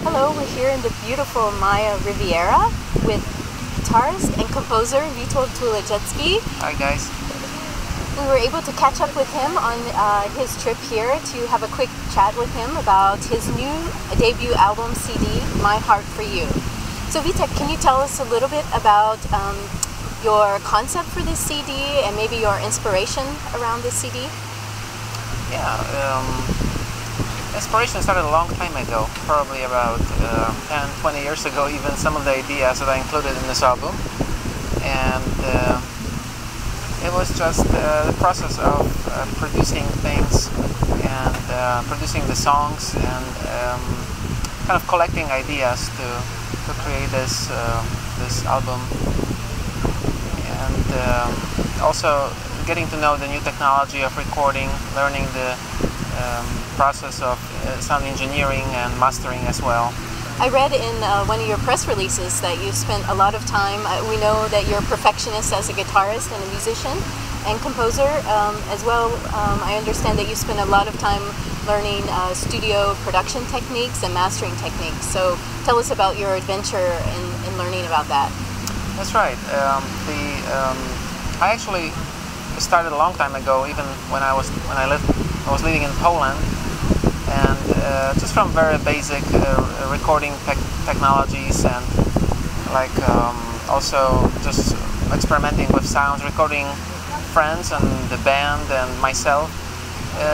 Hello, we're here in the beautiful Maya Riviera with guitarist and composer Witold Tulodziecki. Hi guys. We were able to catch up with him on his trip here to have a quick chat with him about his new debut album CD, My Heart for You. So Witek, can you tell us a little bit about your concept for this CD and maybe your inspiration around this CD? Yeah, inspiration started a long time ago, probably about 10, 20 years ago even, some of the ideas that I included in this album. And it was just the process of producing things and producing the songs and kind of collecting ideas to create this album. And also getting to know the new technology of recording, learning the process of sound engineering and mastering as well. I read in one of your press releases that you spent a lot of time, we know that you're a perfectionist as a guitarist and a musician and composer as well. I understand that you spend a lot of time learning studio production techniques and mastering techniques. So tell us about your adventure in learning about that. That's right. I actually started a long time ago, even when I was living in Poland. And just from very basic recording technologies and like also just experimenting with sounds, recording friends and the band and myself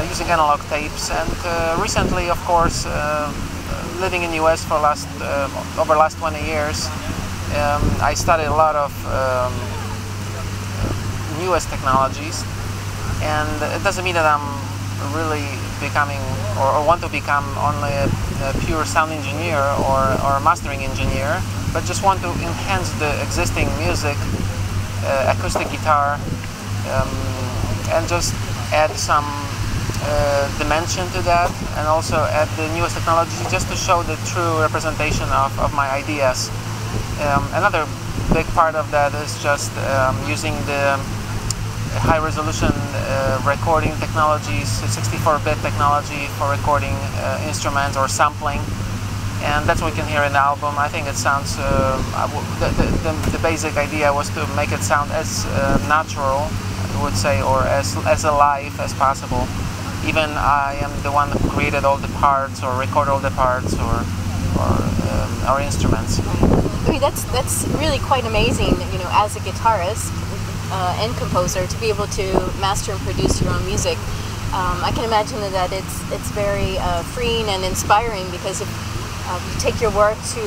using analog tapes. And recently, of course, living in the US for over the last 20 years, I studied a lot of newest technologies, and it doesn't mean that I'm really becoming or want to become only a pure sound engineer or a mastering engineer, but just want to enhance the existing music, acoustic guitar, and just add some dimension to that, and also add the newest technology just to show the true representation of my ideas. Another big part of that is just using the high-resolution recording technologies, 64-bit technology for recording instruments or sampling, and that's what we can hear in the album. I think it sounds, the basic idea was to make it sound as natural, I would say, or as alive as possible. Even I am the one who created all the parts or recorded all the parts or instruments. I mean, that's really quite amazing, you know, as a guitarist and composer, to be able to master and produce your own music. I can imagine that it's very freeing and inspiring, because if you take your work to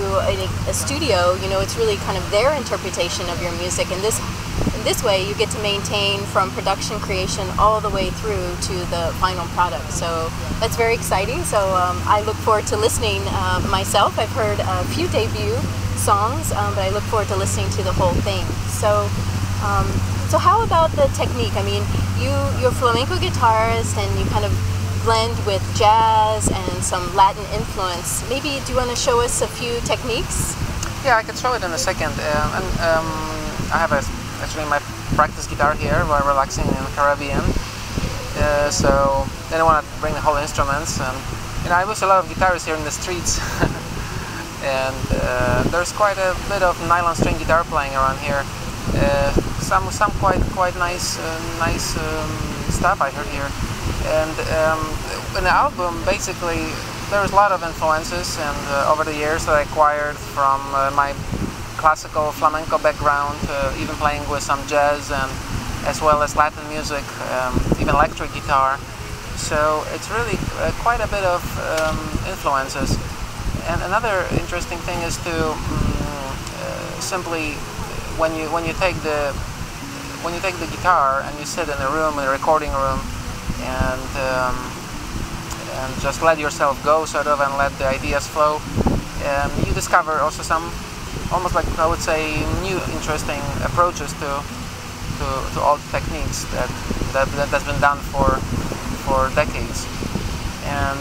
a studio, you know, it's really kind of their interpretation of your music, and in this way you get to maintain from production creation all the way through to the final product. So that's very exciting. So I look forward to listening myself. I've heard a few debut songs, but I look forward to listening to the whole thing. So how about the technique? I mean, you're a flamenco guitarist and you kind of blend with jazz and some Latin influence. Maybe do you want to show us a few techniques? Yeah, I can show it in a second. I have actually my practice guitar here while relaxing in the Caribbean. So then I want to bring the whole instruments. And you know, I wish a lot of guitarists here in the streets. And there's quite a bit of nylon string guitar playing around here. Some quite nice stuff I heard here. And in the album, basically, there's a lot of influences, and over the years that I acquired from my classical flamenco background, even playing with some jazz and as well as Latin music, even electric guitar. So it's really quite a bit of influences. And another interesting thing is to simply when you take the guitar and you sit in a room, in a recording room, and just let yourself go, sort of, and let the ideas flow, you discover also some, almost like I would say, new interesting approaches to all the techniques that's been done for decades. And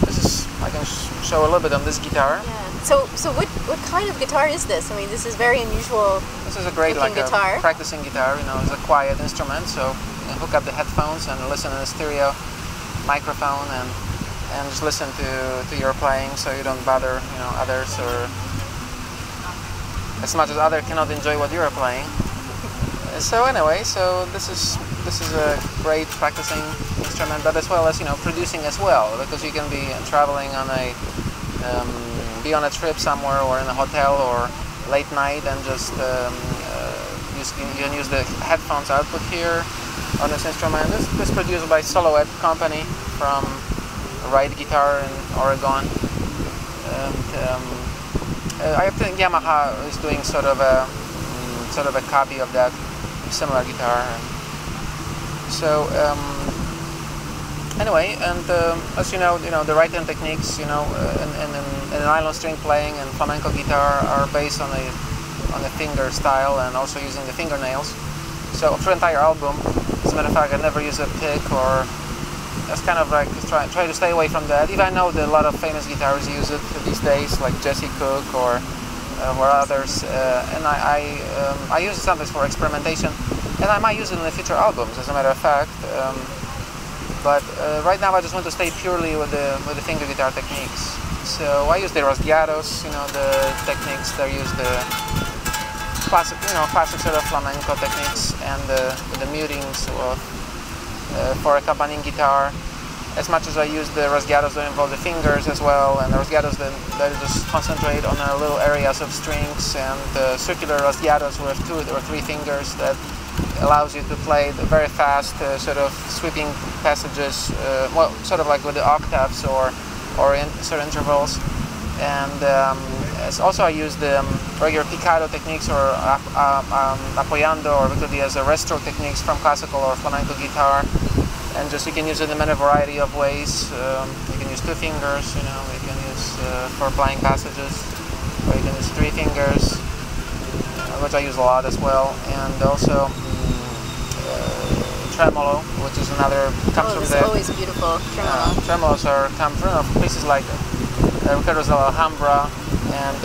this is, I can show a little bit on this guitar. Yeah. So what kind of guitar is this? I mean, this is very unusual. This is a great guitar. A practicing guitar. You know, it's a quiet instrument, so you can hook up the headphones and listen in a stereo microphone, and just listen to your playing, so you don't bother others, or as much as others cannot enjoy what you are playing. So anyway, so this is a great practicing instrument, but as well as producing as well, because you can be traveling on be on a trip somewhere, or in a hotel, or late night, and just you can use the headphones output here on this instrument. This is produced by Soloet company from Ride Guitar in Oregon, and I think Yamaha is doing sort of a copy of that similar guitar. So anyway, and as you know, the right-hand techniques, in nylon string playing and flamenco guitar are based on the finger style, and also using the fingernails. So for the entire album, as a matter of fact, I never use a pick, or that's kind of like try to stay away from that. Even I know that a lot of famous guitarists use it these days, like Jesse Cook or others, and I use it sometimes for experimentation, and I might use it in the future albums, as a matter of fact. But right now I just want to stay purely with the finger guitar techniques. So I use the rasgueados, the techniques. They use the classic sort of flamenco techniques, and the mutings for accompanying guitar. As much as I use the rasgueados that involve the fingers as well, and the rasgueados that just concentrate on little areas of strings, and circular rasgueados with 2 or 3 fingers that allows you to play the very fast sort of sweeping passages, well, sort of like with the octaves or in certain intervals. And also I use the regular picado techniques, or apoyando, or because as a restro techniques from classical or flamenco guitar. And just you can use it in many variety of ways. You can use 2 fingers, you can use for playing passages, or you can use 3 fingers, which I use a lot as well. And also tremolo, which is another comes from the always beautiful tremolo. Tremolos come from places like Ricardo's Alhambra, and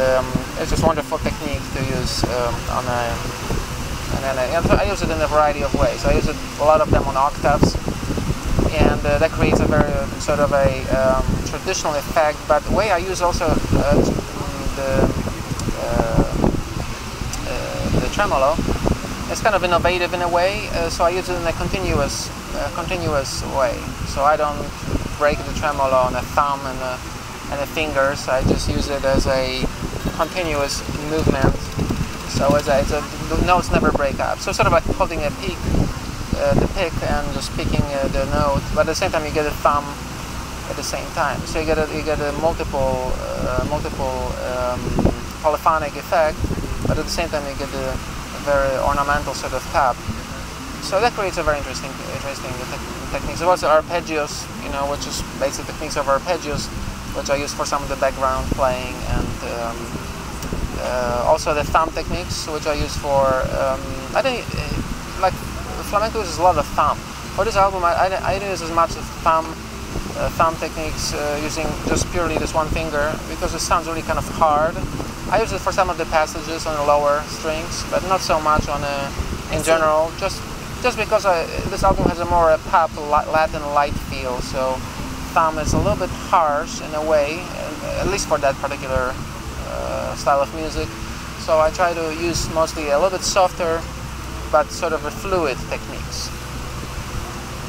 it's just wonderful technique to use and I use it in a variety of ways. I use it a lot of them on octaves, and that creates a very sort of a traditional effect. But the way I use also the tremolo, it's kind of innovative in a way. So I use it in a continuous way. So I don't break the tremolo on the thumb and the fingers. I just use it as a continuous movement. So the notes never break up. So sort of like holding a pick, the pick, and just picking the note, but at the same time you get a thumb at the same time. So you get a multiple polyphonic effect, but at the same time you get a very ornamental sort of tap. So that creates a very interesting techniques. There was arpeggios, which is basic techniques of arpeggios, which I use for some of the background playing, and also the thumb techniques, which I use for I think like flamenco uses a lot of thumb. For this album, I didn't use as much of thumb techniques, using just purely this one finger, because it sounds really kind of hard. I use it for some of the passages on the lower strings, but not so much on in general. Just because this album has a more pop Latin light feel, so thumb is a little bit harsh in a way, at least for that particular style of music. So I try to use mostly a little bit softer, but sort of a fluid techniques.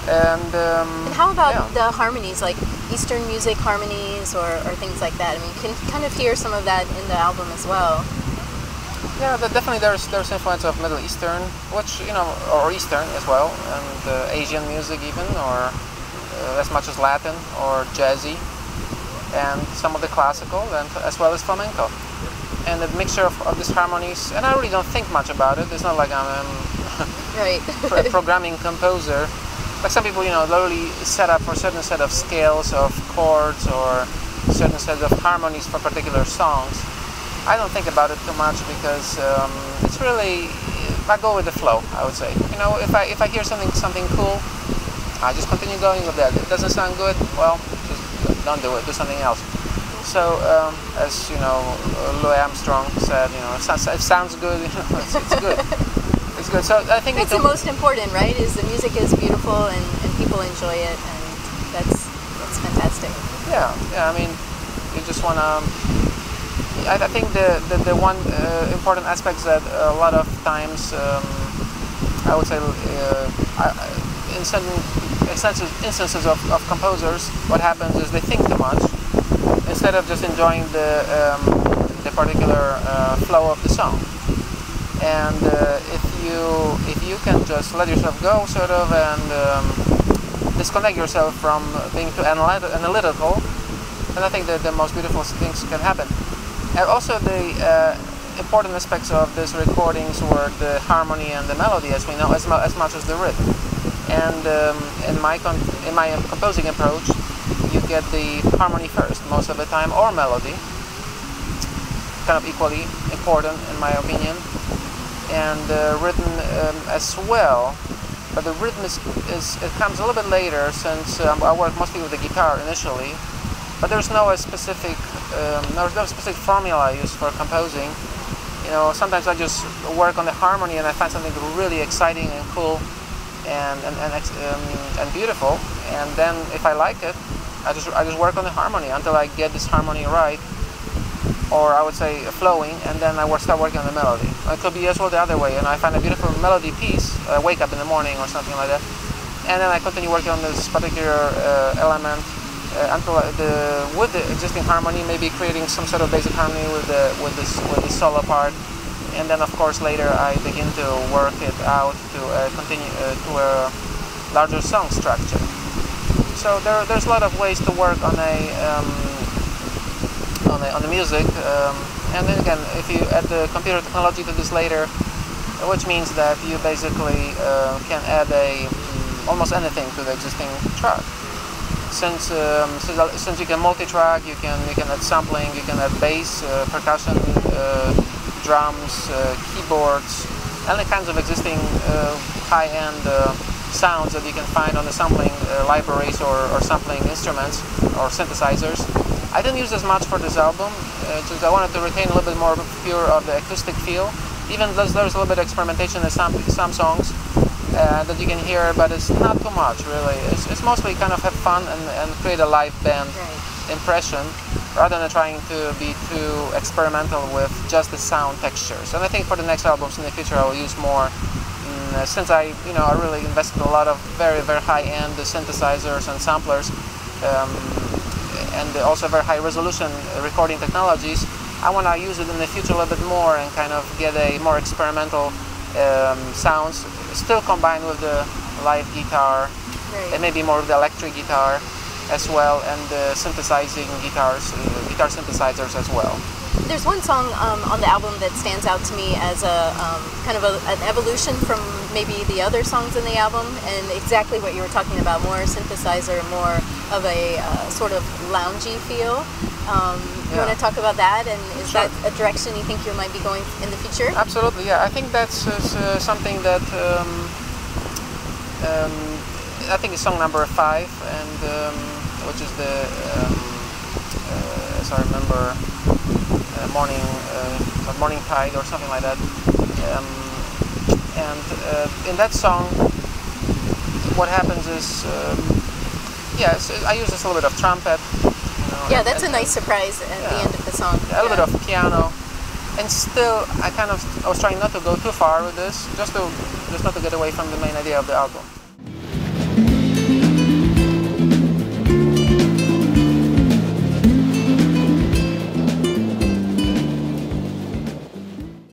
And how about the harmonies, like Eastern music harmonies or things like that? I mean, you can kind of hear some of that in the album as well. Yeah, definitely there's influence of Middle Eastern, which or Eastern as well, and Asian music even, or as much as Latin or jazzy, and some of the classical, and as well as flamenco. And the mixture of these harmonies, and I really don't think much about it. It's not like I'm a programming composer. Like some people, literally set up for a certain set of scales of chords or certain set of harmonies for particular songs. I don't think about it too much, because it's really, I go with the flow, I would say. If I hear something cool, I just continue going with that. If it doesn't sound good, well, just don't do it, do something else. So, as Louis Armstrong said, if it sounds good, it's good. It's good. So I think that's the most important, right? Is the music is beautiful and people enjoy it, and that's That's fantastic. Yeah, I mean, you just want to... I think the one important aspect is that a lot of times, I would say, in certain instances of composers, what happens is they think too much instead of just enjoying the particular flow of the song. And if you can just let yourself go, sort of, and disconnect yourself from being too analytical, then I think that the most beautiful things can happen. And also the important aspects of these recordings were the harmony and the melody, as we know, as much as the rhythm. And in my composing approach, you get the harmony first most of the time, or melody, kind of equally important in my opinion, and rhythm as well. But the rhythm it comes a little bit later, since I work mostly with the guitar initially. But there's no specific formula I use for composing. You know, sometimes I just work on the harmony and I find something really exciting and cool and beautiful. And then if I like it, I just work on the harmony until I get this harmony right, or I would say flowing, and then I start working on the melody. It could be as well the other way, and I find a beautiful melody piece, I wake up in the morning or something like that, and then I continue working on this particular element until with the existing harmony, maybe creating some sort of basic harmony with the solo part, and then of course later I begin to work it out to continue to a larger song structure. So there's a lot of ways to work on the music, and then again, if you add the computer technology to this later, which means that you basically can add almost anything to the existing track. Since you can multi-track, you can add sampling, you can add bass, percussion, drums, keyboards, any kinds of existing high-end sounds that you can find on the sampling libraries or sampling instruments or synthesizers. I didn't use as much for this album, because I wanted to retain a little bit more pure of the acoustic feel. Even though there's a little bit of experimentation in some songs that you can hear, but it's not too much really. It's mostly kind of have fun and create a live band impression, rather than trying to be too experimental with just the sound textures. And I think for the next albums in the future I will use more, since I really invested a lot of very, very high-end synthesizers and samplers, and also very high resolution recording technologies. I want to use it in the future a little bit more and kind of get a more experimental sounds, still combined with the live guitar, and maybe more of the electric guitar as well, and the synthesizing guitar synthesizers as well. There's one song on the album that stands out to me as a kind of an evolution from maybe the other songs in the album, and exactly what you were talking about, more synthesizer, more of a sort of loungy feel. You want to talk about that, and is that a direction you think you might be going in the future? Absolutely, yeah. I think that's something that I think is song number 5, and which is the, as I remember, Morning Tide or something like that. And in that song, what happens is, I use this a little bit of trumpet. Yeah, that's a nice surprise at the end of the song. A little bit of piano, and still I was trying not to go too far with this, just not to get away from the main idea of the album.